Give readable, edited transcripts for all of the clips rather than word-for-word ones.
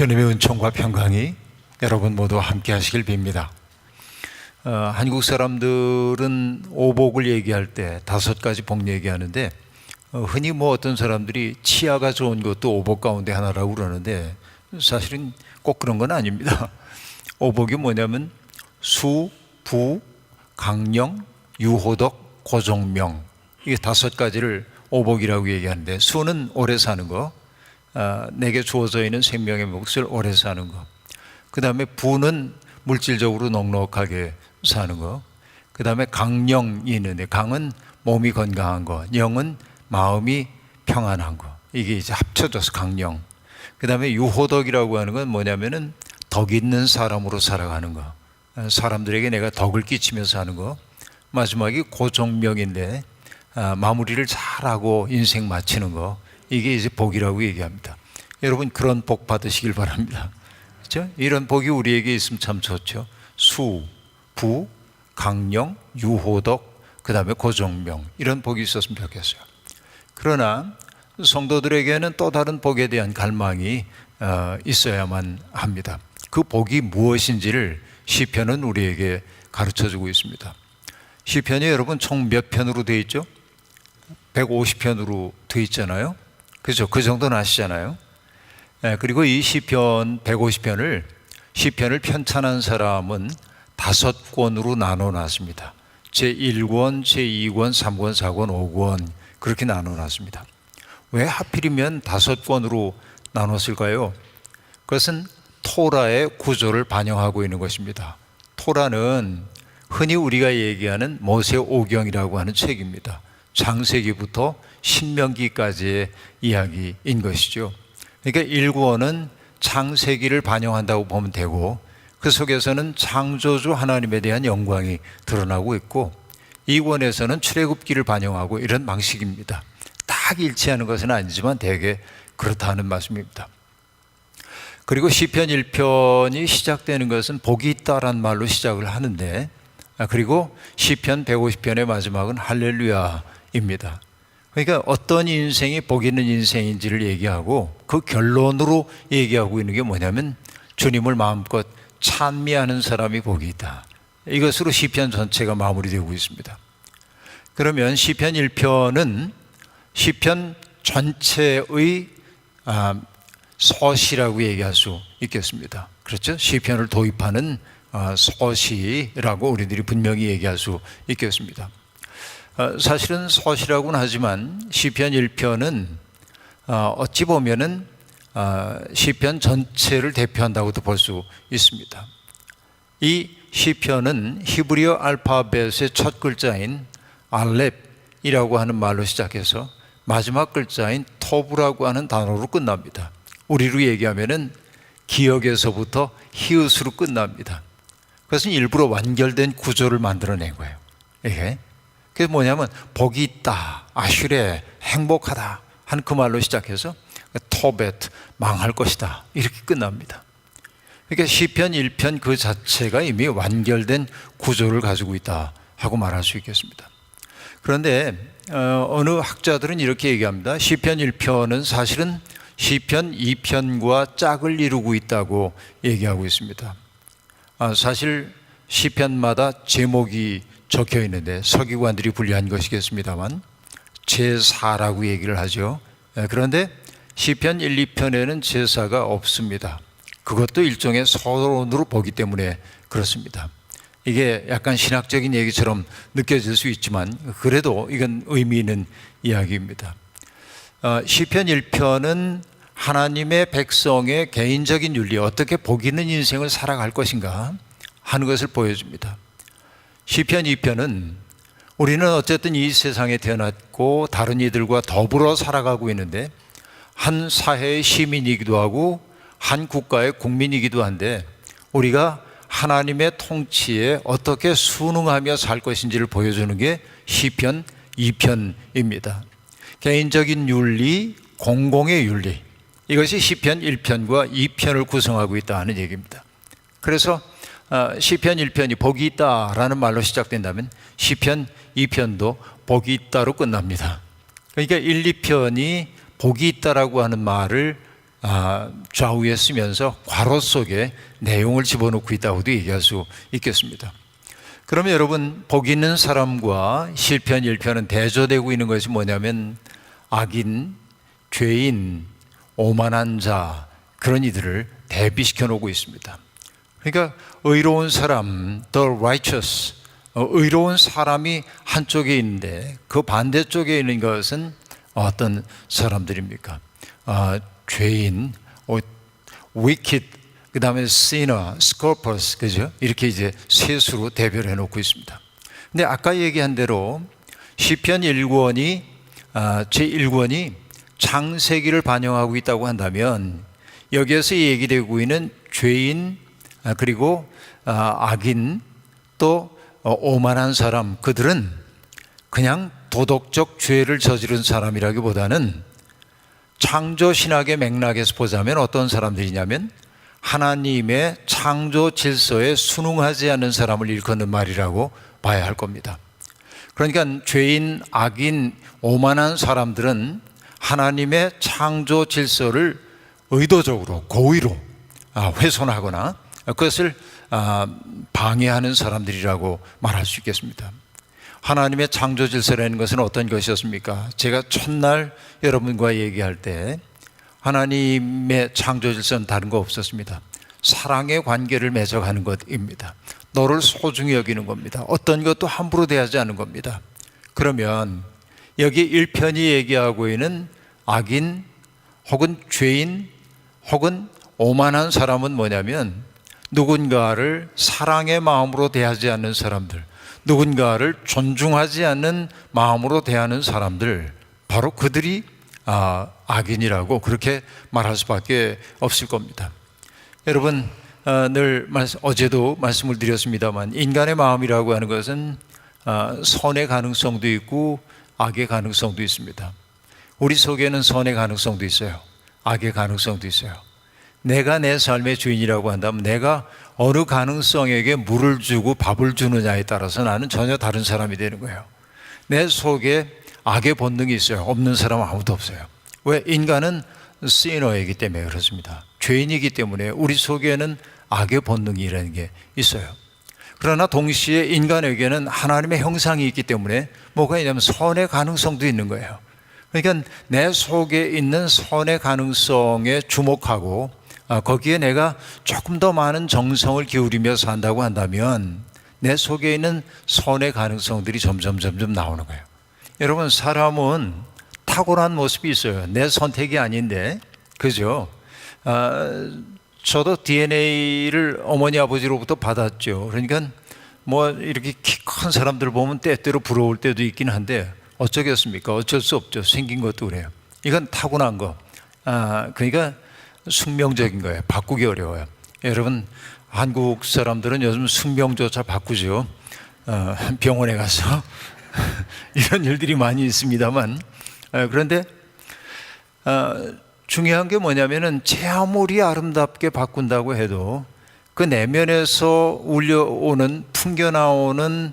주님의 은총과 평강이 여러분 모두 함께 하시길 빕니다. 한국 사람들은 오복을 얘기할 때 5가지 복 얘기하는데 흔히 어떤 사람들이 치아가 좋은 것도 오복 가운데 하나라고 그러는데 사실은 꼭 그런 건 아닙니다. 오복이 뭐냐면 수, 부, 강령, 유호덕, 고종명, 이게 5가지를 오복이라고 얘기하는데, 수는 오래 사는 거, 내게 주어져 있는 생명의 몫을 오래 사는 거, 그 다음에 부는 물질적으로 넉넉하게 사는 거, 그 다음에 강령이 있는데, 강은 몸이 건강한 거, 영은 마음이 평안한 거, 이게 이제 합쳐져서 강령. 그 다음에 유호덕이라고 하는 건 뭐냐면은 덕 있는 사람으로 살아가는 거, 사람들에게 내가 덕을 끼치면서 하는 거. 마지막이 고종명인데 마무리를 잘하고 인생 마치는 거, 이게 이제 복이라고 얘기합니다. 여러분 그런 복 받으시길 바랍니다. 그렇죠? 이런 복이 우리에게 있으면 참 좋죠. 수, 부, 강령, 유호덕, 그 다음에 고종명, 이런 복이 있었으면 좋겠어요. 그러나 성도들에게는 또 다른 복에 대한 갈망이 있어야만 합니다. 그 복이 무엇인지를 시편은 우리에게 가르쳐주고 있습니다. 시편이 여러분 총 몇 편으로 되어 있죠? 150편으로 되어 있잖아요. 그렇죠? 그 정도는 아시잖아요. 그리고 이 시편 150편을 시편을 편찬한 사람은 5권으로 나눠놨습니다. 제1권, 제2권, 3권, 4권, 5권 그렇게 나눠놨습니다. 왜 하필이면 5권으로 나눴을까요? 그것은 토라의 구조를 반영하고 있는 것입니다. 토라는 흔히 우리가 얘기하는 모세오경이라고 하는 책입니다. 창세기부터 신명기까지의 이야기인 것이죠. 그러니까 1권은 창세기를 반영한다고 보면 되고, 그 속에서는 창조주 하나님에 대한 영광이 드러나고 있고, 2권에서는 출애굽기를 반영하고 이런 방식입니다. 딱 일치하는 것은 아니지만 대개 그렇다는 말씀입니다. 그리고 시편 1편이 시작되는 것은 복이 있다라는 말로 시작을 하는데, 그리고 시편 150편의 마지막은 할렐루야입니다. 그러니까 어떤 인생이 복 있는 인생인지를 얘기하고, 그 결론으로 얘기하고 있는 게 뭐냐면 주님을 마음껏 찬미하는 사람이 복이 있다. 이것으로 시편 전체가 마무리되고 있습니다. 그러면 시편 1편은 시편 전체의 서시라고 얘기할 수 있겠습니다. 그렇죠? 시편을 도입하는 서시라고 우리들이 분명히 얘기할 수 있겠습니다. 사실은 서시라고는 하지만 시편 1편은 어찌 보면은 시편 전체를 대표한다고도 볼 수 있습니다. 이 시편은 히브리어 알파벳의 첫 글자인 알렙이라고 하는 말로 시작해서 마지막 글자인 토브라고 하는 단어로 끝납니다. 우리로 얘기하면은 기역에서부터 히읗으로 끝납니다. 그것은 일부러 완결된 구조를 만들어낸 거예요. 이게 그게 뭐냐면 복이 있다, 아슈레, 행복하다 한 그 말로 시작해서 토벳, 망할 것이다, 이렇게 끝납니다. 그러니까 시편 1편 그 자체가 이미 완결된 구조를 가지고 있다 하고 말할 수 있겠습니다. 그런데 어느 학자들은 이렇게 얘기합니다. 시편 1편은 사실은 시편 2편과 짝을 이루고 있다고 얘기하고 있습니다. 사실 시편마다 제목이 적혀 있는데 서기관들이 분류한 것이겠습니다만 제사라고 얘기를 하죠. 그런데 시편 1, 2편에는 제사가 없습니다. 그것도 일종의 서론으로 보기 때문에 그렇습니다. 이게 약간 신학적인 얘기처럼 느껴질 수 있지만 그래도 이건 의미 있는 이야기입니다. 시편 1편은 하나님의 백성의 개인적인 윤리, 어떻게 복 있는 인생을 살아갈 것인가 하는 것을 보여줍니다. 시편 2편은 우리는 어쨌든 이 세상에 태어났고 다른 이들과 더불어 살아가고 있는데 한 사회의 시민이기도 하고 한 국가의 국민이기도 한데 우리가 하나님의 통치에 어떻게 순응하며 살 것인지를 보여주는 게 시편 2편입니다. 개인적인 윤리, 공공의 윤리, 이것이 시편 1편과 2편을 구성하고 있다는 얘기입니다. 그래서 시편 1편이 복이 있다라는 말로 시작된다면 시편 2편도 복이 있다로 끝납니다. 그러니까 1, 2편이 복이 있다라고 하는 말을 좌우에 쓰면서 괄호 속에 내용을 집어넣고 있다고도 얘기할 수 있겠습니다. 그러면 여러분, 복 있는 사람과 시편 1편은 대조되고 있는 것이 뭐냐면 악인, 죄인, 오만한 자, 그런 이들을 대비시켜 놓고 있습니다. 그러니까 의로운 사람, the righteous, 의로운 사람이 한쪽에 있는데 그 반대쪽에 있는 것은 어떤 사람들입니까? 죄인, wicked, 그 다음에 sinner, scopus, 그죠? 이렇게 이제 세 수로 대별해 놓고 있습니다. 근데 아까 얘기한 대로 시편 1권이, 제1권이 창세기를 반영하고 있다고 한다면 여기에서 얘기되고 있는 죄인, 그리고 악인, 또 오만한 사람, 그들은 그냥 도덕적 죄를 저지른 사람이라기보다는 창조신학의 맥락에서 보자면 어떤 사람들이냐면 하나님의 창조 질서에 순응하지 않는 사람을 일컫는 말이라고 봐야 할 겁니다. 그러니까 죄인, 악인, 오만한 사람들은 하나님의 창조 질서를 의도적으로 고의로 훼손하거나 그것을 방해하는 사람들이라고 말할 수 있겠습니다. 하나님의 창조 질서라는 것은 어떤 것이었습니까? 제가 첫날 여러분과 얘기할 때 하나님의 창조 질서는 다른 거 없었습니다. 사랑의 관계를 맺어가는 것입니다. 너를 소중히 여기는 겁니다. 어떤 것도 함부로 대하지 않는 겁니다. 그러면 여기 1편이 얘기하고 있는 악인 혹은 죄인 혹은 오만한 사람은 뭐냐면 누군가를 사랑의 마음으로 대하지 않는 사람들, 누군가를 존중하지 않는 마음으로 대하는 사람들, 바로 그들이 악인이라고 그렇게 말할 수밖에 없을 겁니다. 여러분, 어제도 말씀을 드렸습니다만 인간의 마음이라고 하는 것은 선의 가능성도 있고 악의 가능성도 있습니다. 우리 속에는 선의 가능성도 있어요. 악의 가능성도 있어요. 내가 내 삶의 주인이라고 한다면 내가 어느 가능성에게 물을 주고 밥을 주느냐에 따라서 나는 전혀 다른 사람이 되는 거예요. 내 속에 악의 본능이 있어요. 없는 사람은 아무도 없어요. 왜? 인간은 시너이기 때문에 그렇습니다. 죄인이기 때문에 우리 속에는 악의 본능이라는 게 있어요. 그러나 동시에 인간에게는 하나님의 형상이 있기 때문에 뭐가 있냐면 선의 가능성도 있는 거예요. 그러니까 내 속에 있는 선의 가능성에 주목하고 거기에 내가 조금 더 많은 정성을 기울이며 산다고 한다면 내 속에 있는 선의 가능성들이 점점 나오는 거예요. 여러분, 사람은 탁월한 모습이 있어요. 내 선택이 아닌데, 그죠? 저도 DNA를 어머니 아버지로부터 받았죠. 그러니까 뭐 이렇게 키 큰 사람들 보면 때때로 부러울 때도 있긴 한데 어쩌겠습니까? 어쩔 수 없죠. 생긴 것도 그래요. 이건 타고난 거. 그러니까 숙명적인 거예요. 바꾸기 어려워요. 여러분, 한국 사람들은 요즘 숙명조차 바꾸죠. 병원에 가서 이런 일들이 많이 있습니다만, 그런데 중요한 게 뭐냐면은 제 아무리 아름답게 바꾼다고 해도 그 내면에서 울려오는 풍겨나오는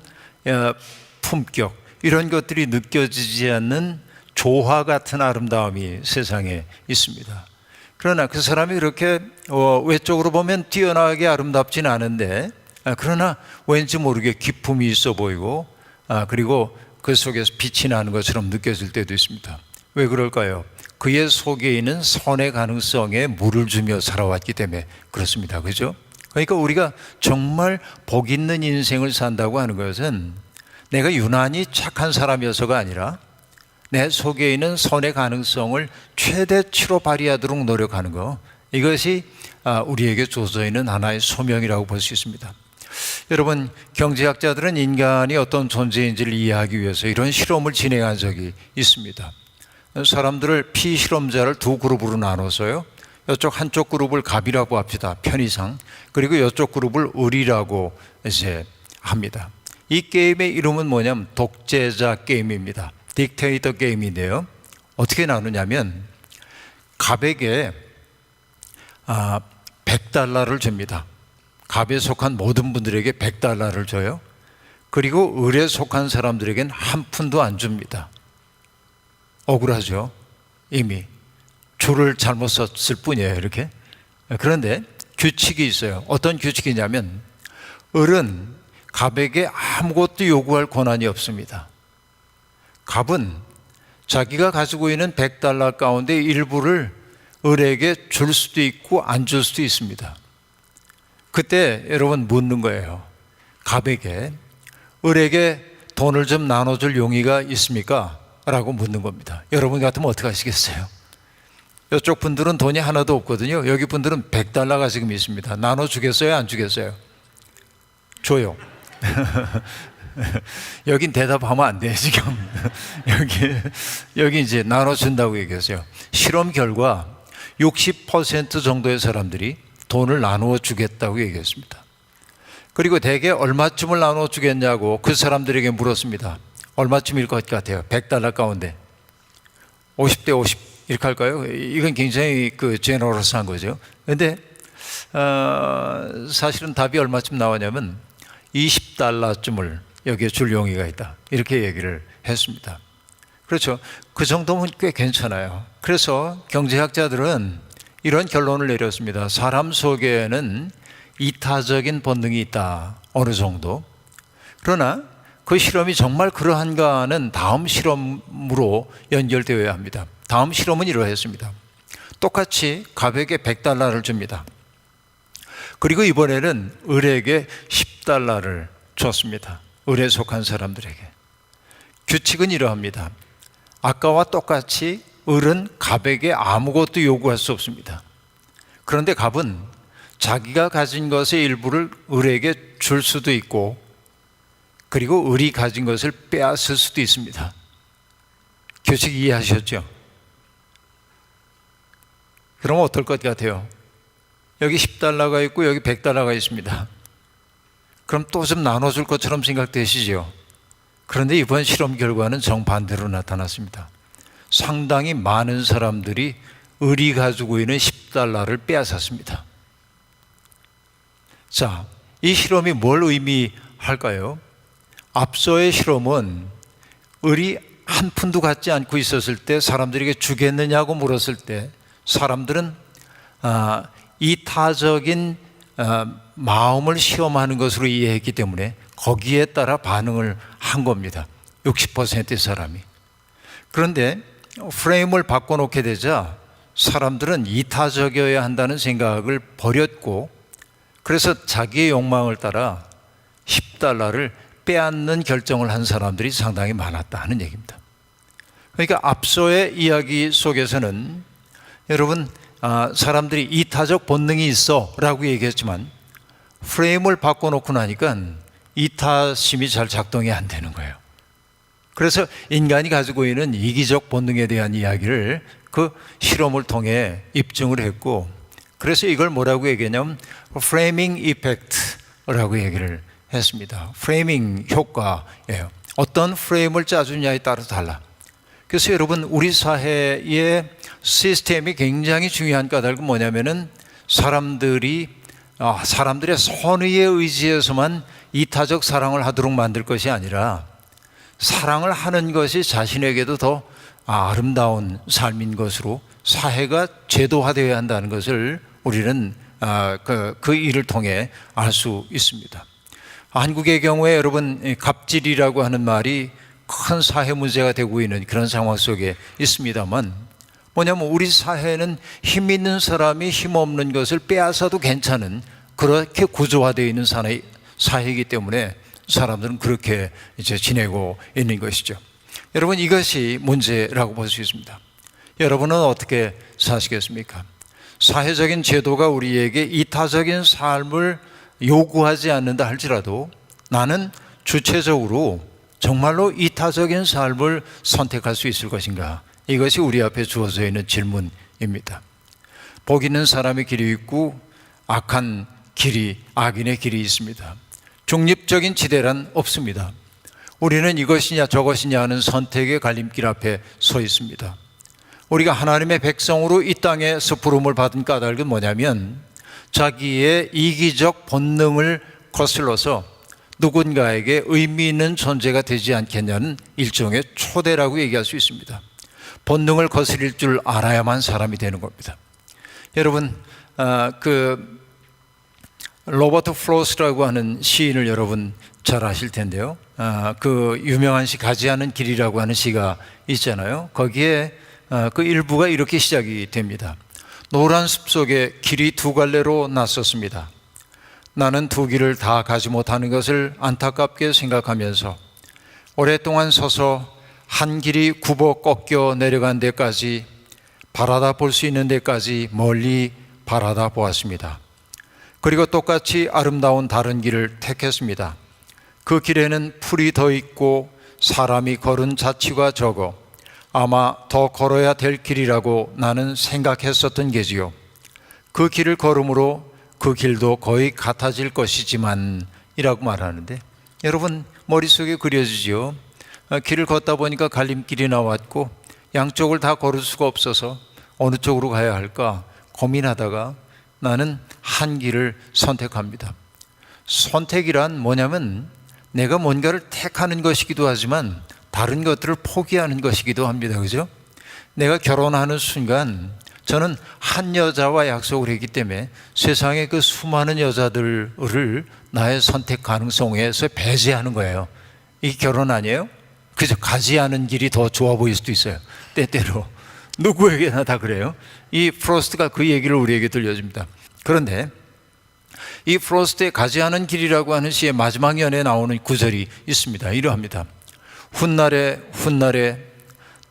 품격, 이런 것들이 느껴지지 않는 조화 같은 아름다움이 세상에 있습니다. 그러나 그 사람이 그렇게 외적으로 보면 뛰어나게 아름답진 않은데 그러나 왠지 모르게 기품이 있어 보이고 그리고 그 속에서 빛이 나는 것처럼 느껴질 때도 있습니다. 왜 그럴까요? 그의 속에 있는 선의 가능성에 물을 주며 살아왔기 때문에 그렇습니다. 그죠? 그러니까 우리가 정말 복 있는 인생을 산다고 하는 것은 내가 유난히 착한 사람이어서가 아니라 내 속에 있는 선의 가능성을 최대치로 발휘하도록 노력하는 것, 이것이 우리에게 주어져 있는 하나의 소명이라고 볼 수 있습니다. 여러분, 경제학자들은 인간이 어떤 존재인지를 이해하기 위해서 이런 실험을 진행한 적이 있습니다. 사람들을 피실험자를 두 그룹으로 나눠서요, 이쪽 한쪽 그룹을 갑이라고 합시다. 편의상. 그리고 이쪽 그룹을 을이라고 이제 합니다. 이 게임의 이름은 뭐냐면 독재자 게임입니다. 딕테이터 게임인데요. 어떻게 나누냐면 갑에게 $100를 줍니다. 갑에 속한 모든 분들에게 $100를 줘요. 그리고 을에 속한 사람들에게는 한 푼도 안 줍니다. 억울하죠, 이미. 줄을 잘못 썼을 뿐이에요, 이렇게. 그런데 규칙이 있어요. 어떤 규칙이냐면 을은 갑에게 아무것도 요구할 권한이 없습니다. 갑은 자기가 가지고 있는 $100 가운데 일부를 을에게 줄 수도 있고 안 줄 수도 있습니다. 그때 여러분 묻는 거예요. 갑에게 을에게 돈을 좀 나눠줄 용의가 있습니까? 라고 묻는 겁니다. 여러분 같으면 어떻게 하시겠어요? 이쪽 분들은 돈이 하나도 없거든요. 여기 분들은 $100가 지금 있습니다. 나눠주겠어요? 안 주겠어요? 줘요. 여긴 대답하면 안 돼요, 지금. 여기 이제 나눠준다고 얘기했어요. 실험 결과 60% 정도의 사람들이 돈을 나누어 주겠다고 얘기했습니다. 그리고 대개 얼마쯤을 나누어 주겠냐고 그 사람들에게 물었습니다. 얼마쯤일 것 같아요? $100 가운데 50대 50 이렇게 할까요? 이건 굉장히 제너러스한 거죠. 그런데 사실은 답이 얼마쯤 나오냐면 $20쯤을 여기에 줄 용의가 있다, 이렇게 얘기를 했습니다. 그렇죠. 그 정도면 꽤 괜찮아요. 그래서 경제학자들은 이런 결론을 내렸습니다. 사람 속에는 이타적인 본능이 있다, 어느 정도. 그러나 그 실험이 정말 그러한가는 다음 실험으로 연결되어야 합니다. 다음 실험은 이러했습니다. 똑같이 갑에게 $100를 줍니다. 그리고 이번에는 을에게 $10를 줬습니다. 을에 속한 사람들에게. 규칙은 이러합니다. 아까와 똑같이 을은 갑에게 아무것도 요구할 수 없습니다. 그런데 갑은 자기가 가진 것의 일부를 을에게 줄 수도 있고, 그리고 을이 가진 것을 빼앗을 수도 있습니다. 규칙 이해하셨죠? 그럼 어떨 것 같아요? 여기 $10가 있고 여기 $100가 있습니다. 그럼 또 좀 나눠줄 것처럼 생각되시죠? 그런데 이번 실험 결과는 정반대로 나타났습니다. 상당히 많은 사람들이 을이 가지고 있는 $10를 빼앗았습니다. 자, 이 실험이 뭘 의미할까요? 앞서의 실험은 을이 한 푼도 갖지 않고 있었을 때 사람들에게 주겠느냐고 물었을 때 사람들은 이타적인 마음을 시험하는 것으로 이해했기 때문에 거기에 따라 반응을 한 겁니다. 60%의 사람이. 그런데 프레임을 바꿔놓게 되자 사람들은 이타적이어야 한다는 생각을 버렸고, 그래서 자기의 욕망을 따라 $10를 빼앗는 결정을 한 사람들이 상당히 많았다 하는 얘기입니다. 그러니까 앞서의 이야기 속에서는 여러분, 사람들이 이타적 본능이 있어 라고 얘기했지만 프레임을 바꿔놓고 나니까 이타심이 잘 작동이 안 되는 거예요. 그래서 인간이 가지고 있는 이기적 본능에 대한 이야기를 그 실험을 통해 입증을 했고, 그래서 이걸 뭐라고 얘기했냐면 프레이밍 이펙트라고 얘기를 했습니다. 프레이밍 효과예요. 어떤 프레임을 짜주냐에 따라서 달라. 그래서 여러분, 우리 사회의 시스템이 굉장히 중요한 까닭은 뭐냐면은 사람들의 선의에 의지해서만 이타적 사랑을 하도록 만들 것이 아니라 사랑을 하는 것이 자신에게도 더 아름다운 삶인 것으로 사회가 제도화되어야 한다는 것을 우리는 그 일을 통해 알 수 있습니다. 한국의 경우에 여러분, 갑질이라고 하는 말이 큰 사회 문제가 되고 있는 그런 상황 속에 있습니다만, 뭐냐면 우리 사회는 힘 있는 사람이 힘 없는 것을 빼앗아도 괜찮은 그렇게 구조화되어 있는 사회이기 때문에 사람들은 그렇게 이제 지내고 있는 것이죠. 여러분, 이것이 문제라고 볼 수 있습니다. 여러분은 어떻게 사시겠습니까? 사회적인 제도가 우리에게 이타적인 삶을 요구하지 않는다 할지라도 나는 주체적으로 정말로 이타적인 삶을 선택할 수 있을 것인가? 이것이 우리 앞에 주어져 있는 질문입니다. 복 있는 사람의 길이 있고 악한 길이, 악인의 길이 있습니다. 중립적인 지대란 없습니다. 우리는 이것이냐 저것이냐 하는 선택의 갈림길 앞에 서 있습니다. 우리가 하나님의 백성으로 이 땅에서 부름을 받은 까닭은 뭐냐면 자기의 이기적 본능을 거슬러서 누군가에게 의미 있는 존재가 되지 않겠냐는 일종의 초대라고 얘기할 수 있습니다. 본능을 거스릴 줄 알아야만 사람이 되는 겁니다. 여러분, 로버트 프로스트라고 하는 시인을 여러분 잘 아실 텐데요. 그 유명한 시 가지 않은 길이라고 하는 시가 있잖아요. 거기에 그 일부가 이렇게 시작이 됩니다. 노란 숲 속에 길이 두 갈래로 났었습니다. 나는 두 길을 다 가지 못하는 것을 안타깝게 생각하면서 오랫동안 서서 한 길이 굽어 꺾여 내려간 데까지 바라다 볼 수 있는 데까지 멀리 바라다 보았습니다. 그리고 똑같이 아름다운 다른 길을 택했습니다. 그 길에는 풀이 더 있고 사람이 걸은 자취가 적어 아마 더 걸어야 될 길이라고 나는 생각했었던 게지요. 그 길을 걸음으로 그 길도 거의 같아질 것이지만 이라고 말하는데, 여러분 머릿속에 그려지지요. 길을 걷다 보니까 갈림길이 나왔고 양쪽을 다 걸을 수가 없어서 어느 쪽으로 가야 할까 고민하다가 나는 한 길을 선택합니다. 선택이란 뭐냐면 내가 뭔가를 택하는 것이기도 하지만 다른 것들을 포기하는 것이기도 합니다. 그죠? 내가 결혼하는 순간 저는 한 여자와 약속을 했기 때문에 세상의 그 수많은 여자들을 나의 선택 가능성에서 배제하는 거예요. 이게 결혼 아니에요? 그죠? 가지 않은 길이 더 좋아 보일 수도 있어요. 때때로 누구에게나 다 그래요. 이 프로스트가 그 얘기를 우리에게 들려줍니다. 그런데 이 프로스트의 가지 않은 길이라고 하는 시의 마지막 연에 나오는 구절이 있습니다. 이러합니다. 훗날에 훗날에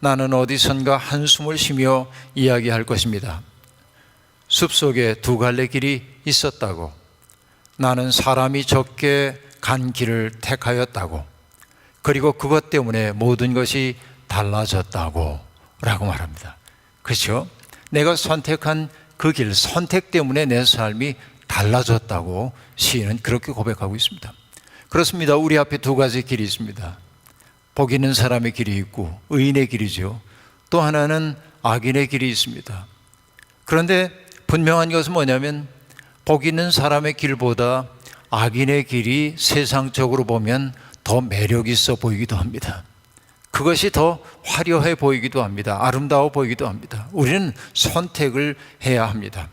나는 어디선가 한숨을 쉬며 이야기할 것입니다. 숲속에 두 갈래 길이 있었다고, 나는 사람이 적게 간 길을 택하였다고, 그리고 그것 때문에 모든 것이 달라졌다고 라고 말합니다. 그렇죠? 내가 선택한 그 길, 선택 때문에 내 삶이 달라졌다고 시인은 그렇게 고백하고 있습니다. 그렇습니다. 우리 앞에 두 가지 길이 있습니다. 복 있는 사람의 길이 있고 의인의 길이죠. 또 하나는 악인의 길이 있습니다. 그런데 분명한 것은 뭐냐면 복 있는 사람의 길보다 악인의 길이 세상적으로 보면 더 매력 있어 보이기도 합니다. 그것이 더 화려해 보이기도 합니다. 아름다워 보이기도 합니다. 우리는 선택을 해야 합니다.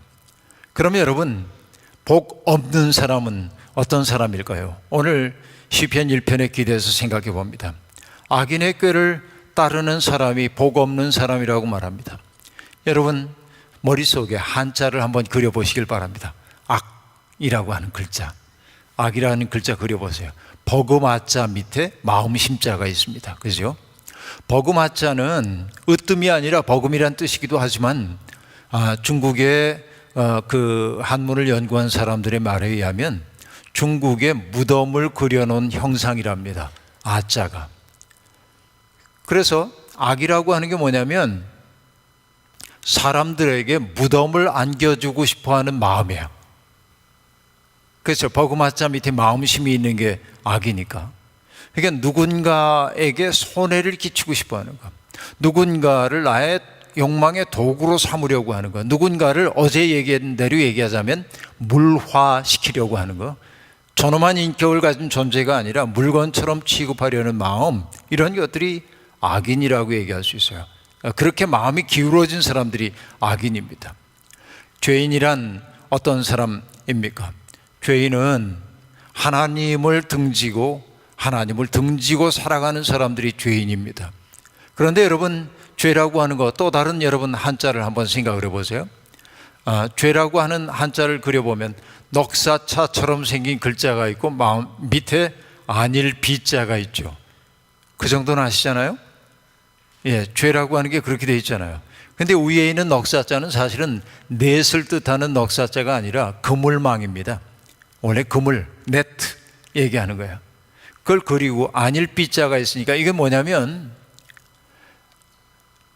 그러면 여러분, 복 없는 사람은 어떤 사람일까요? 오늘 시편 1편에 기대해서 생각해 봅니다. 악인의 꾀를 따르는 사람이 복 없는 사람이라고 말합니다. 여러분 머릿속에 한자를 한번 그려보시길 바랍니다. 악이라고 하는 글자, 악이라는 글자 그려보세요. 버금아자 밑에 마음심자가 있습니다. 그죠? 버금아자는 으뜸이 아니라 버금이란 뜻이기도 하지만 중국의 그 한문을 연구한 사람들의 말에 의하면 중국의 무덤을 그려놓은 형상이랍니다. 아자가. 그래서 악이라고 하는 게 뭐냐면 사람들에게 무덤을 안겨주고 싶어하는 마음이에요. 그렇죠. 버금아자 밑에 마음심이 있는 게 악이니까. 그러니까 누군가에게 손해를 끼치고 싶어하는 것, 누군가를 나의 욕망의 도구로 삼으려고 하는 것, 누군가를 어제 얘기한 대로 얘기하자면 물화시키려고 하는 것, 존엄한 인격을 가진 존재가 아니라 물건처럼 취급하려는 마음, 이런 것들이 악인이라고 얘기할 수 있어요. 그렇게 마음이 기울어진 사람들이 악인입니다. 죄인이란 어떤 사람입니까? 죄인은 하나님을 등지고 살아가는 사람들이 죄인입니다. 그런데 여러분, 죄라고 하는 것, 또 다른 여러분 한자를 한번 생각을 해보세요. 죄라고 하는 한자를 그려보면 넉사차처럼 생긴 글자가 있고 밑에 안일 비자가 있죠. 그 정도는 아시잖아요? 예, 죄라고 하는 게 그렇게 되어 있잖아요. 근데 위에 있는 넉사자는 사실은 넷을 뜻하는 넉사자가 아니라 그물망입니다. 원래 그물, 네트 얘기하는 거예요. 그걸 그리고 안일 비자가 있으니까 이게 뭐냐면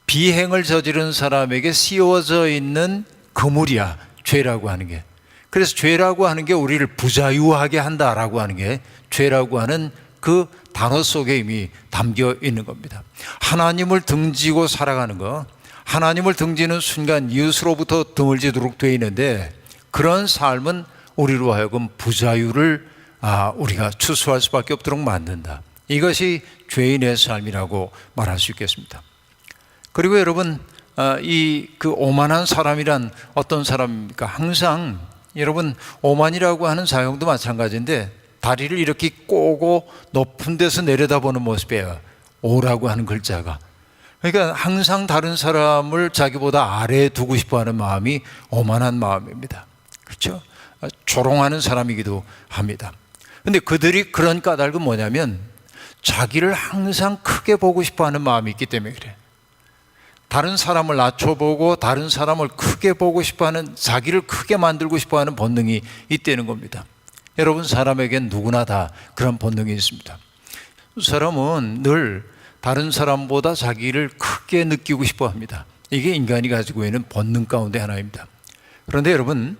비행을 저지른 사람에게 씌워져 있는 그물이야, 죄라고 하는 게. 그래서 죄라고 하는 게 우리를 부자유하게 한다라고 하는 게 죄라고 하는 그 단어 속에 이미 담겨 있는 겁니다. 하나님을 등지고 살아가는 거, 하나님을 등지는 순간 이웃으로부터 등을 지도록 되어 있는데 그런 삶은 우리로 하여금 부자유를 우리가 추수할 수밖에 없도록 만든다. 이것이 죄인의 삶이라고 말할 수 있겠습니다. 그리고 여러분, 이 그 오만한 사람이란 어떤 사람입니까? 항상 여러분, 오만이라고 하는 사용도 마찬가지인데 다리를 이렇게 꼬고 높은 데서 내려다보는 모습이에요. 오라고 하는 글자가. 그러니까 항상 다른 사람을 자기보다 아래에 두고 싶어하는 마음이 오만한 마음입니다. 그렇죠? 조롱하는 사람이기도 합니다. 근데 그들이 그런 까닭은 뭐냐면 자기를 항상 크게 보고 싶어하는 마음이 있기 때문에 그래요. 다른 사람을 낮춰보고 다른 사람을 크게 보고 싶어하는, 자기를 크게 만들고 싶어하는 본능이 있다는 겁니다. 여러분, 사람에겐 누구나 다 그런 본능이 있습니다. 사람은 늘 다른 사람보다 자기를 크게 느끼고 싶어합니다. 이게 인간이 가지고 있는 본능 가운데 하나입니다. 그런데 여러분,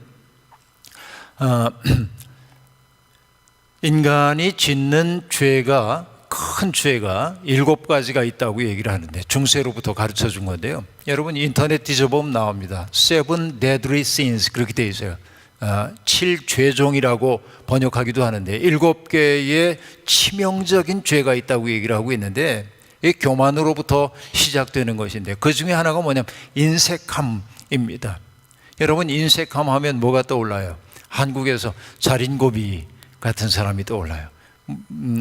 인간이 짓는 죄가, 큰 죄가 7가지가 있다고 얘기를 하는데 중세로부터 가르쳐 준 건데요. 여러분, 인터넷 뒤져보면 나옵니다. 7 deadly sins 그렇게 되어 있어요. 7죄종이라고 번역하기도 하는데 7개의 치명적인 죄가 있다고 얘기를 하고 있는데 이 교만으로부터 시작되는 것인데 그 중에 하나가 뭐냐면 인색함입니다. 여러분, 인색함 하면 뭐가 떠올라요? 한국에서 자린고비 같은 사람이 떠올라요.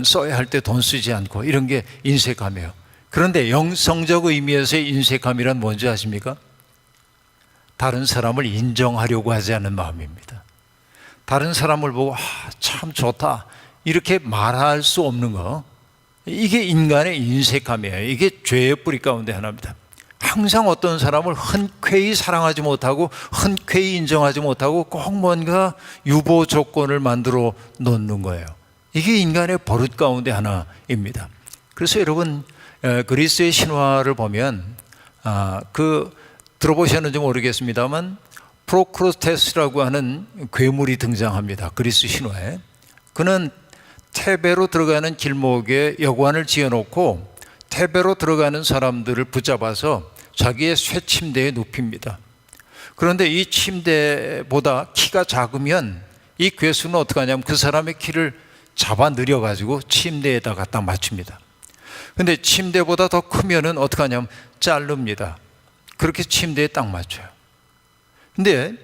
써야 할 때 돈 쓰지 않고, 이런 게 인색함이에요. 그런데 영성적 의미에서의 인색함이란 뭔지 아십니까? 다른 사람을 인정하려고 하지 않는 마음입니다. 다른 사람을 보고 참 좋다 이렇게 말할 수 없는 거, 이게 인간의 인색함이에요. 이게 죄의 뿌리 가운데 하나입니다. 항상 어떤 사람을 흔쾌히 사랑하지 못하고 흔쾌히 인정하지 못하고 꼭 뭔가 유보 조건을 만들어 놓는 거예요. 이게 인간의 버릇 가운데 하나입니다. 그래서 여러분, 그리스의 신화를 보면 들어보셨는지 모르겠습니다만 프로크루스테스라고 하는 괴물이 등장합니다. 그리스 신화에. 그는 테베로 들어가는 길목에 여관을 지어놓고 테베로 들어가는 사람들을 붙잡아서 자기의 쇠침대에 눕힙니다. 그런데 이 침대보다 키가 작으면 이 괴수는 어떻게 하냐면 그 사람의 키를 잡아 늘여가지고 침대에다가 딱 맞춥니다. 근데 침대보다 더 크면은 어떻게 하냐면 자릅니다. 그렇게 침대에 딱 맞춰요. 근데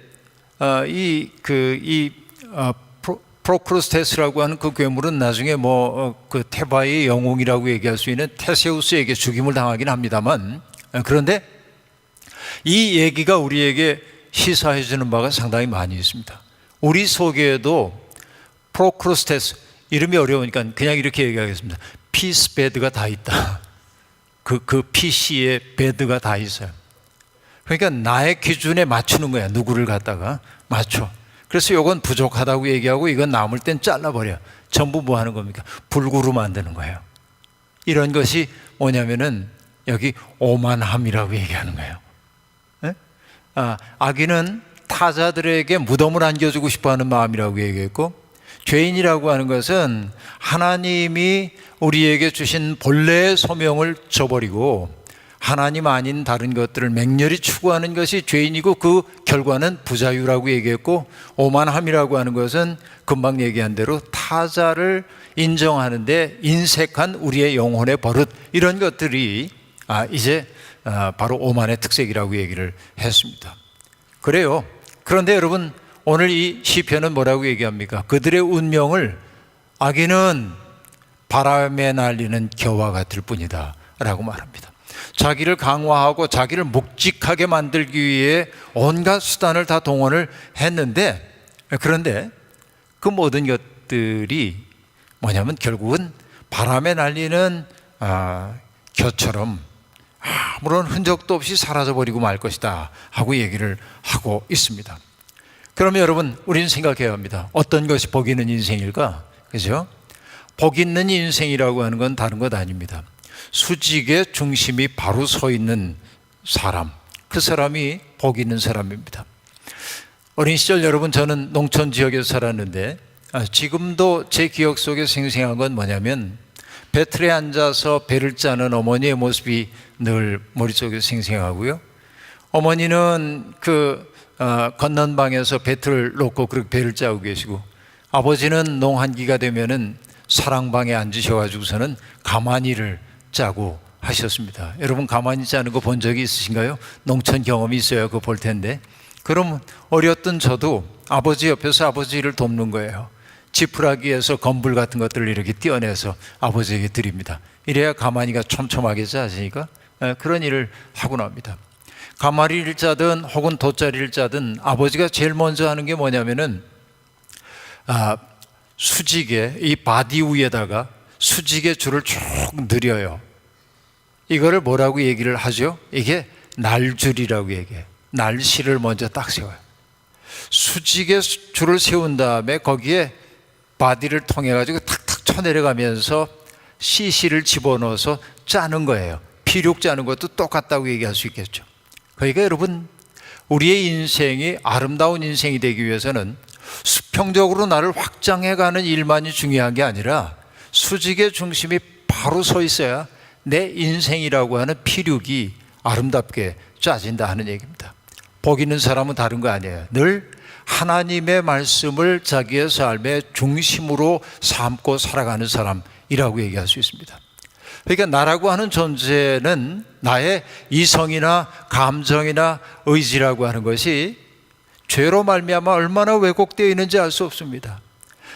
프로크루스테스라고 하는 그 괴물은 나중에 그 테바의 영웅이라고 얘기할 수 있는 테세우스에게 죽임을 당하긴 합니다만, 그런데 이 얘기가 우리에게 시사해 주는 바가 상당히 많이 있습니다. 우리 속에도 프로크루스테스, 이름이 어려우니까 그냥 이렇게 얘기하겠습니다. 피스 베드가 다 있다. 그 PC에 베드가 다 있어요. 그러니까 나의 기준에 맞추는 거야. 누구를 갖다가 맞춰. 그래서 이건 부족하다고 얘기하고 이건 남을 땐 잘라버려. 전부 뭐 하는 겁니까? 불구로 만드는 거예요. 이런 것이 뭐냐면은 여기 오만함이라고 얘기하는 거예요. 네? 악인은 타자들에게 무덤을 안겨주고 싶어하는 마음이라고 얘기했고, 죄인이라고 하는 것은 하나님이 우리에게 주신 본래의 소명을 저버리고 하나님 아닌 다른 것들을 맹렬히 추구하는 것이 죄인이고, 그 결과는 부자유라고 얘기했고, 오만함이라고 하는 것은 금방 얘기한 대로 타자를 인정하는데 인색한 우리의 영혼의 버릇, 이런 것들이 이제 바로 오만의 특색이라고 얘기를 했습니다. 그래요. 그런데 여러분, 오늘 이 시편은 뭐라고 얘기합니까? 그들의 운명을 악인은 바람에 날리는 겨와 같을 뿐이다 라고 말합니다. 자기를 강화하고 자기를 묵직하게 만들기 위해 온갖 수단을 다 동원을 했는데, 그런데 그 모든 것들이 뭐냐면 결국은 바람에 날리는 겨처럼 아무런 흔적도 없이 사라져버리고 말 것이다 하고 얘기를 하고 있습니다. 그러면 여러분, 우리는 생각해야 합니다. 어떤 것이 복 있는 인생일까? 그죠? 복 있는 인생이라고 하는 건 다른 것 아닙니다. 수직의 중심이 바로 서 있는 사람, 그 사람이 복 있는 사람입니다. 어린 시절 여러분, 저는 농촌 지역에서 살았는데 지금도 제 기억 속에 생생한 건 뭐냐면 배틀에 앉아서 배를 짜는 어머니의 모습이 늘 머릿속에 생생하고요. 어머니는 건넌 방에서 배틀을 놓고 그렇게 배를 짜고 계시고, 아버지는 농한기가 되면은 사랑방에 앉으셔가지고서는 가마니를 짜고 하셨습니다. 여러분 가만히 있지 않은 거 본 적이 있으신가요? 농촌 경험이 있어야 그거 볼 텐데. 그럼 어렸던 저도 아버지 옆에서 아버지를 돕는 거예요. 지푸라기에서 건불 같은 것들을 이렇게 떼어내서 아버지에게 드립니다. 이래야 가마니가 촘촘하게 짜지니까 그런 일을 하고 납니다. 가마리를 짜든 혹은 돗자리를 짜든 아버지가 제일 먼저 하는 게 뭐냐면은 수직에 이 바디 위에다가 수직의 줄을 쭉 늘여요. 이거를 뭐라고 얘기를 하죠? 이게 날줄이라고 얘기해요. 날씨를 먼저 딱 세워요. 수직의 줄을 세운 다음에 거기에 바디를 통해 가지고 탁탁 쳐내려가면서 CC를 집어넣어서 짜는 거예요. 피륙 짜는 것도 똑같다고 얘기할 수 있겠죠. 그러니까 여러분, 우리의 인생이 아름다운 인생이 되기 위해서는 수평적으로 나를 확장해가는 일만이 중요한 게 아니라 수직의 중심이 바로 서 있어야 내 인생이라고 하는 피륙이 아름답게 짜진다 하는 얘기입니다. 복 있는 사람은 다른 거 아니에요. 늘 하나님의 말씀을 자기의 삶의 중심으로 삼고 살아가는 사람이라고 얘기할 수 있습니다. 그러니까 나라고 하는 존재는 나의 이성이나 감정이나 의지라고 하는 것이 죄로 말미암아 얼마나 왜곡되어 있는지 알 수 없습니다.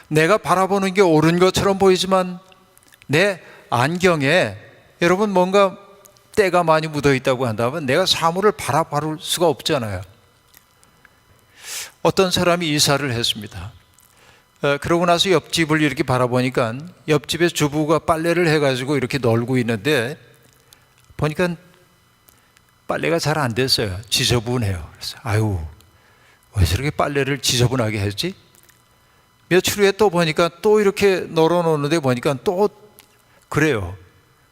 내가 바라보는 게 옳은 것처럼 보이지만 내 안경에 여러분 뭔가 때가 많이 묻어 있다고 한다면 내가 사물을 바라볼 수가 없잖아요. 어떤 사람이 이사를 했습니다. 그러고 나서 옆집을 이렇게 바라보니까 옆집의 주부가 빨래를 해가지고 이렇게 널고 있는데 보니까 빨래가 잘 안 됐어요. 지저분해요. 그래서 아유, 왜 저렇게 빨래를 지저분하게 했지? 며칠 후에 또 보니까 또 이렇게 널어놓는데 보니까 또 그래요.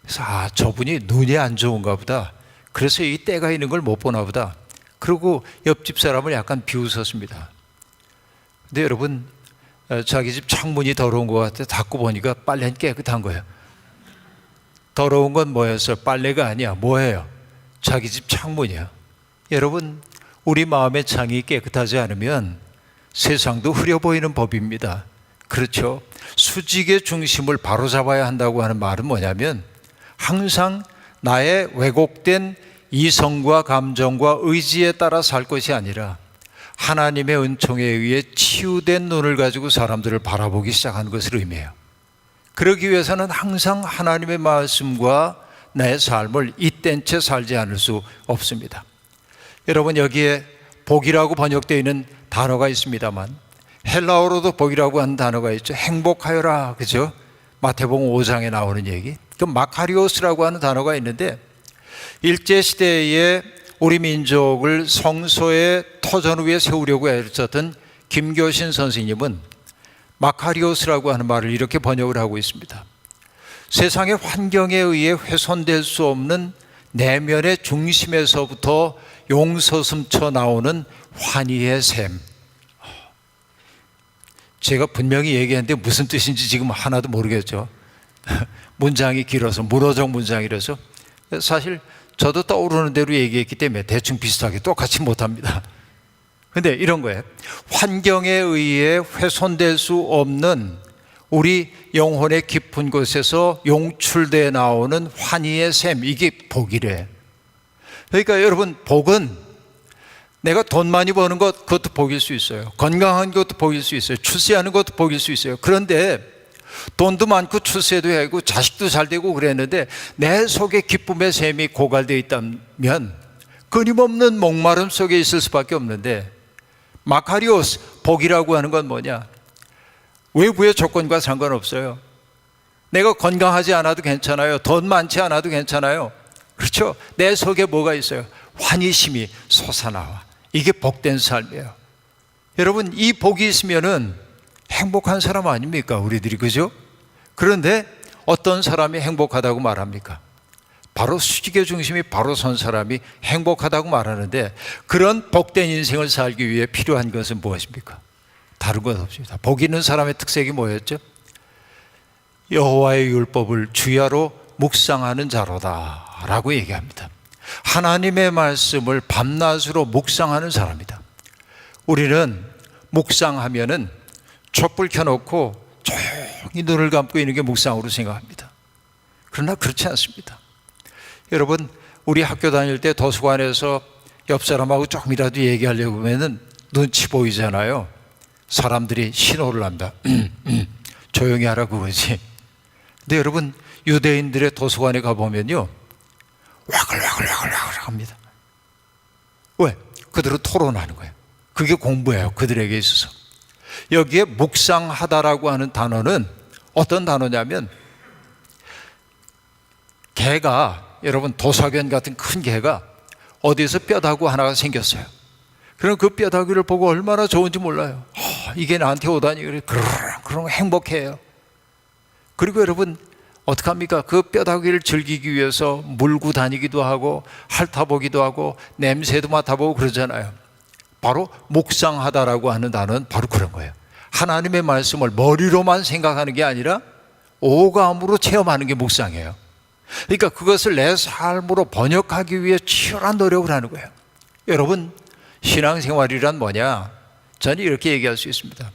그래서 저분이 눈이 안 좋은가 보다. 그래서 이 때가 있는 걸 못 보나 보다. 그리고 옆집 사람을 약간 비웃었습니다. 근데 여러분, 자기 집 창문이 더러운 것 같아 닫고 보니까 빨래는 깨끗한 거예요. 더러운 건 뭐였어요? 빨래가 아니야. 뭐예요? 자기 집 창문이야. 여러분, 우리 마음의 창이 깨끗하지 않으면 세상도 흐려 보이는 법입니다. 그렇죠? 수직의 중심을 바로잡아야 한다고 하는 말은 뭐냐면 항상 나의 왜곡된 이성과 감정과 의지에 따라 살 것이 아니라 하나님의 은총에 의해 치유된 눈을 가지고 사람들을 바라보기 시작하는 것을 의미해요. 그러기 위해서는 항상 하나님의 말씀과 내 삶을 잇댄 채 살지 않을 수 없습니다. 여러분, 여기에 복이라고 번역되어 있는 단어가 있습니다만 헬라어로도 복이라고 하는 단어가 있죠. 행복하여라, 그죠? 마태복음 5장에 나오는 얘기. 그 마카리오스라고 하는 단어가 있는데 일제시대에 우리 민족을 성소의 터전 위에 세우려고 애썼던 김교신 선생님은 마카리오스라고 하는 말을 이렇게 번역을 하고 있습니다. 세상의 환경에 의해 훼손될 수 없는 내면의 중심에서부터 용서슴쳐 나오는 환희의 샘. 제가 분명히 얘기했는데 무슨 뜻인지 지금 하나도 모르겠죠. 문장이 길어서, 문어적 문장이라서 사실 저도 떠오르는 대로 얘기했기 때문에 대충 비슷하게 똑같이 못합니다. 근데 이런 거예요. 환경에 의해 훼손될 수 없는 우리 영혼의 깊은 곳에서 용출되어 나오는 환희의 샘, 이게 복이래. 그러니까 여러분, 복은 내가 돈 많이 버는 것, 그것도 복일 수 있어요. 건강한 것도 복일 수 있어요. 출세하는 것도 복일 수 있어요. 그런데 돈도 많고 출세도 하고 자식도 잘 되고 그랬는데 내 속에 기쁨의 샘이 고갈되어 있다면 끊임없는 목마름 속에 있을 수밖에 없는데, 마카리오스, 복이라고 하는 건 뭐냐? 외부의 조건과 상관없어요. 내가 건강하지 않아도 괜찮아요. 돈 많지 않아도 괜찮아요. 그렇죠? 내 속에 뭐가 있어요? 환희심이 솟아나와. 이게 복된 삶이에요. 여러분, 이 복이 있으면은 행복한 사람 아닙니까? 우리들이, 그죠? 그런데 어떤 사람이 행복하다고 말합니까? 바로 수직의 중심이 바로 선 사람이 행복하다고 말하는데, 그런 복된 인생을 살기 위해 필요한 것은 무엇입니까? 다른 것 없습니다. 복 있는 사람의 특색이 뭐였죠? 여호와의 율법을 주야로 묵상하는 자로다 라고 얘기합니다. 하나님의 말씀을 밤낮으로 묵상하는 사람이다. 우리는 묵상하면은 촛불 켜놓고 조용히 눈을 감고 있는 게 묵상으로 생각합니다. 그러나 그렇지 않습니다. 여러분, 우리 학교 다닐 때 도서관에서 옆 사람하고 조금이라도 얘기하려고 하면은 눈치 보이잖아요. 사람들이 신호를 합니다. 조용히 하라 그거지. 근데 여러분, 유대인들의 도서관에 가보면요, 와글와글 합니다. 왜? 그들은 토론하는 거예요. 그게 공부예요, 그들에게 있어서. 여기에 묵상하다라고 하는 단어는 어떤 단어냐면, 개가, 여러분 도사견 같은 큰 개가 어디서 뼈다구 하나가 생겼어요. 그럼 그 뼈다귀를 보고 얼마나 좋은지 몰라요. 이게 나한테 오다니. 그러면 행복해요. 그리고 여러분, 어떡합니까? 그 뼈다귀를 즐기기 위해서 물고 다니기도 하고 핥아보기도 하고 냄새도 맡아보고 그러잖아요. 바로 묵상하다라고 하는 단어는 바로 그런 거예요. 하나님의 말씀을 머리로만 생각하는 게 아니라 오감으로 체험하는 게 묵상이에요. 그러니까 그것을 내 삶으로 번역하기 위해 치열한 노력을 하는 거예요. 여러분, 신앙생활이란 뭐냐? 저는 이렇게 얘기할 수 있습니다.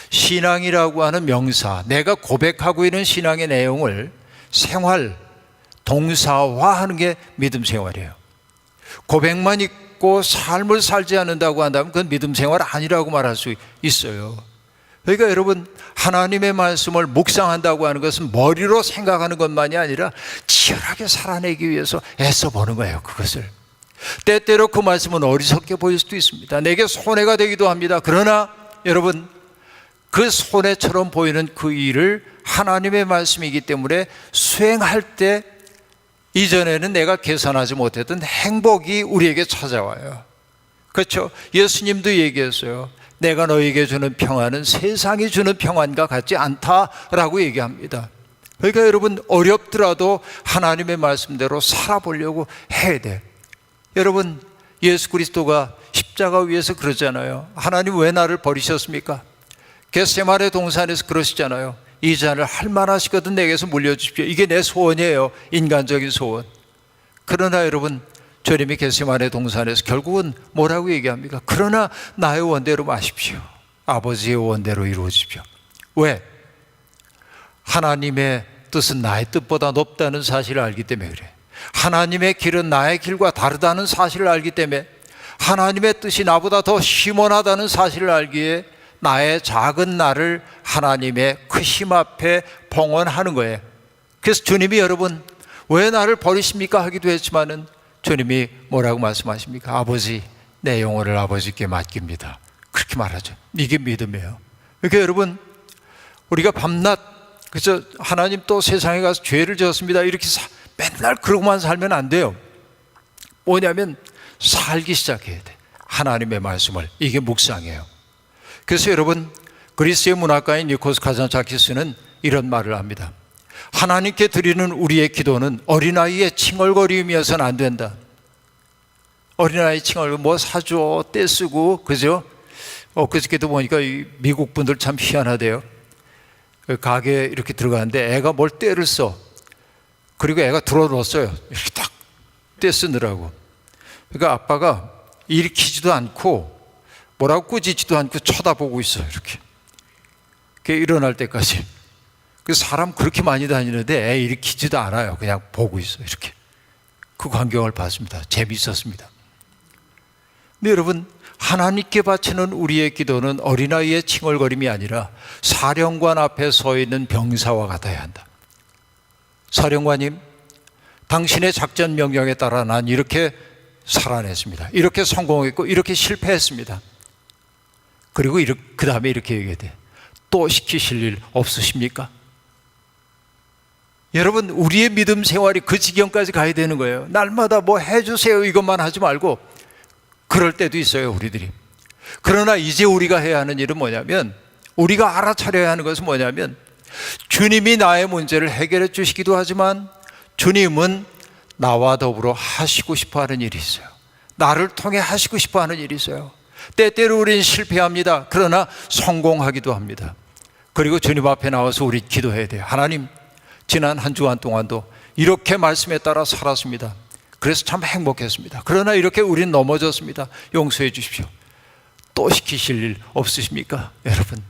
신앙이라고 하는 명사, 내가 고백하고 있는 신앙의 내용을 생활, 동사화하는 게 믿음 생활이에요. 고백만 있고 삶을 살지 않는다고 한다면 그건 믿음 생활 아니라고 말할 수 있어요. 그러니까 여러분, 하나님의 말씀을 묵상한다고 하는 것은 머리로 생각하는 것만이 아니라 치열하게 살아내기 위해서 애써 보는 거예요, 그것을. 때때로 그 말씀은 어리석게 보일 수도 있습니다. 내게 손해가 되기도 합니다. 그러나 여러분, 그 손해처럼 보이는 그 일을 하나님의 말씀이기 때문에 수행할 때 이전에는 내가 계산하지 못했던 행복이 우리에게 찾아와요. 그렇죠? 예수님도 얘기했어요. 내가 너에게 주는 평안은 세상이 주는 평안과 같지 않다라고 얘기합니다. 그러니까 여러분, 어렵더라도 하나님의 말씀대로 살아보려고 해야 돼. 여러분, 예수 그리스도가 십자가 위에서 그러잖아요. 하나님 왜 나를 버리셨습니까? 겟세마네 동산에서 그러시잖아요. 이 잔을 할 만하시거든 내게서 물려주십시오. 이게 내 소원이에요, 인간적인 소원. 그러나 여러분, 주님이 겟세마네 동산에서 결국은 뭐라고 얘기합니까? 그러나 나의 원대로 마십시오. 아버지의 원대로 이루어지십시오. 왜? 하나님의 뜻은 나의 뜻보다 높다는 사실을 알기 때문에 그래. 하나님의 길은 나의 길과 다르다는 사실을 알기 때문에, 하나님의 뜻이 나보다 더 심원하다는 사실을 알기에 나의 작은 나를 하나님의 크심 앞에 봉헌하는 거예요. 그래서 주님이 여러분 왜 나를 버리십니까 하기도 했지만은 주님이 뭐라고 말씀하십니까? 아버지, 내 영혼을 아버지께 맡깁니다. 그렇게 말하죠. 이게 믿음이에요. 그러니까 여러분, 우리가 밤낮 그래서 하나님 또 세상에 가서 죄를 지었습니다 이렇게 맨날 그러고만 살면 안 돼요. 뭐냐면 살기 시작해야 돼. 하나님의 말씀을. 이게 묵상이에요. 그래서 여러분, 그리스의 문학가인 니코스 카잔차키스는 이런 말을 합니다. 하나님께 드리는 우리의 기도는 어린아이의 칭얼거림이어서는 안 된다. 어린아이 칭얼, 뭐 사줘, 떼쓰고, 그죠? 그저께도 보니까 미국 분들 참 희한하대요. 가게에 이렇게 들어가는데 애가 뭘 떼를 써. 그리고 애가 들어놓았어요. 이렇게 딱 떼쓰느라고. 그러니까 아빠가 일으키지도 않고 뭐라고 꾸짖지도 않고 쳐다보고 있어요. 이렇게. 그게 일어날 때까지. 그 사람 그렇게 많이 다니는데 애 일으키지도 않아요. 그냥 보고 있어요. 이렇게. 그 광경을 봤습니다. 재미있었습니다. 근데 여러분, 하나님께 바치는 우리의 기도는 어린아이의 칭얼거림이 아니라 사령관 앞에 서 있는 병사와 같아야 한다. 사령관님, 당신의 작전 명령에 따라 난 이렇게 살아냈습니다. 이렇게 성공했고 이렇게 실패했습니다. 그리고 그 다음에 이렇게 얘기해야 돼. 또 시키실 일 없으십니까? 여러분, 우리의 믿음 생활이 그 지경까지 가야 되는 거예요. 날마다 뭐 해주세요 이것만 하지 말고. 그럴 때도 있어요, 우리들이. 그러나 이제 우리가 해야 하는 일은 뭐냐면, 우리가 알아차려야 하는 것은 뭐냐면, 주님이 나의 문제를 해결해 주시기도 하지만 주님은 나와 더불어 하시고 싶어 하는 일이 있어요. 나를 통해 하시고 싶어 하는 일이 있어요. 때때로 우리는 실패합니다. 그러나 성공하기도 합니다. 그리고 주님 앞에 나와서 우리 기도해야 돼요. 하나님, 지난 한 주간 동안도 이렇게 말씀에 따라 살았습니다. 그래서 참 행복했습니다. 그러나 이렇게 우린 넘어졌습니다. 용서해 주십시오. 또 시키실 일 없으십니까? 여러분,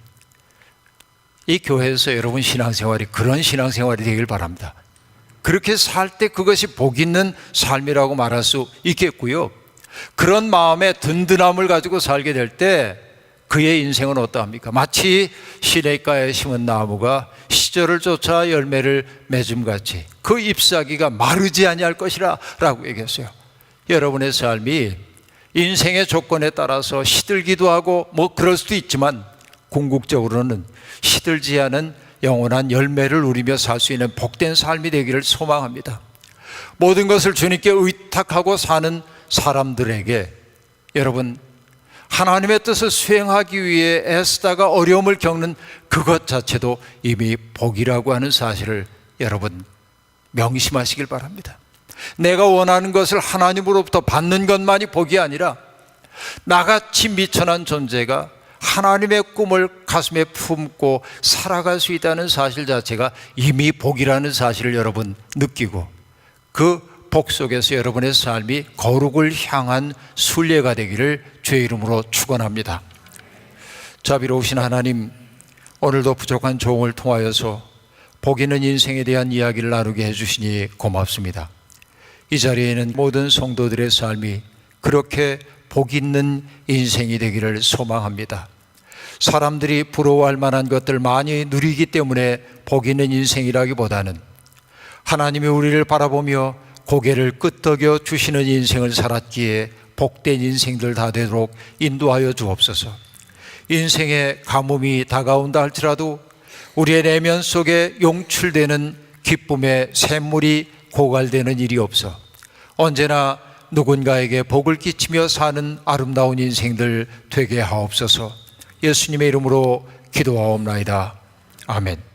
이 교회에서 여러분 신앙생활이 그런 신앙생활이 되길 바랍니다. 그렇게 살 때 그것이 복 있는 삶이라고 말할 수 있겠고요. 그런 마음의 든든함을 가지고 살게 될 때 그의 인생은 어떠합니까? 마치 시냇가에 심은 나무가 시절을 쫓아 열매를 맺음같이 그 잎사귀가 마르지 아니할 것이라 라고 얘기했어요. 여러분의 삶이 인생의 조건에 따라서 시들기도 하고 뭐 그럴 수도 있지만 궁극적으로는 시들지 않은 영원한 열매를 누리며 살 수 있는 복된 삶이 되기를 소망합니다. 모든 것을 주님께 의탁하고 사는 사람들에게 여러분, 하나님의 뜻을 수행하기 위해 애쓰다가 어려움을 겪는 그것 자체도 이미 복이라고 하는 사실을 여러분 명심하시길 바랍니다. 내가 원하는 것을 하나님으로부터 받는 것만이 복이 아니라 나같이 미천한 존재가 하나님의 꿈을 가슴에 품고 살아갈 수 있다는 사실 자체가 이미 복이라는 사실을 여러분 느끼고 그 복 속에서 여러분의 삶이 거룩을 향한 순례가 되기를 주의 이름으로 축원합니다. 자비로우신 하나님, 오늘도 부족한 종을 통하여서 복 있는 인생에 대한 이야기를 나누게 해주시니 고맙습니다. 이 자리에 있는 모든 성도들의 삶이 그렇게 복 있는 인생이 되기를 소망합니다. 사람들이 부러워할 만한 것들 많이 누리기 때문에 복 있는 인생이라기보다는 하나님이 우리를 바라보며 고개를 끄덕여 주시는 인생을 살았기에 복된 인생들 다 되도록 인도하여 주옵소서. 인생의 가뭄이 다가온다 할지라도 우리의 내면 속에 용출되는 기쁨의 샘물이 고갈되는 일이 없어 언제나 누군가에게 복을 끼치며 사는 아름다운 인생들 되게 하옵소서. 예수님의 이름으로 기도하옵나이다. 아멘.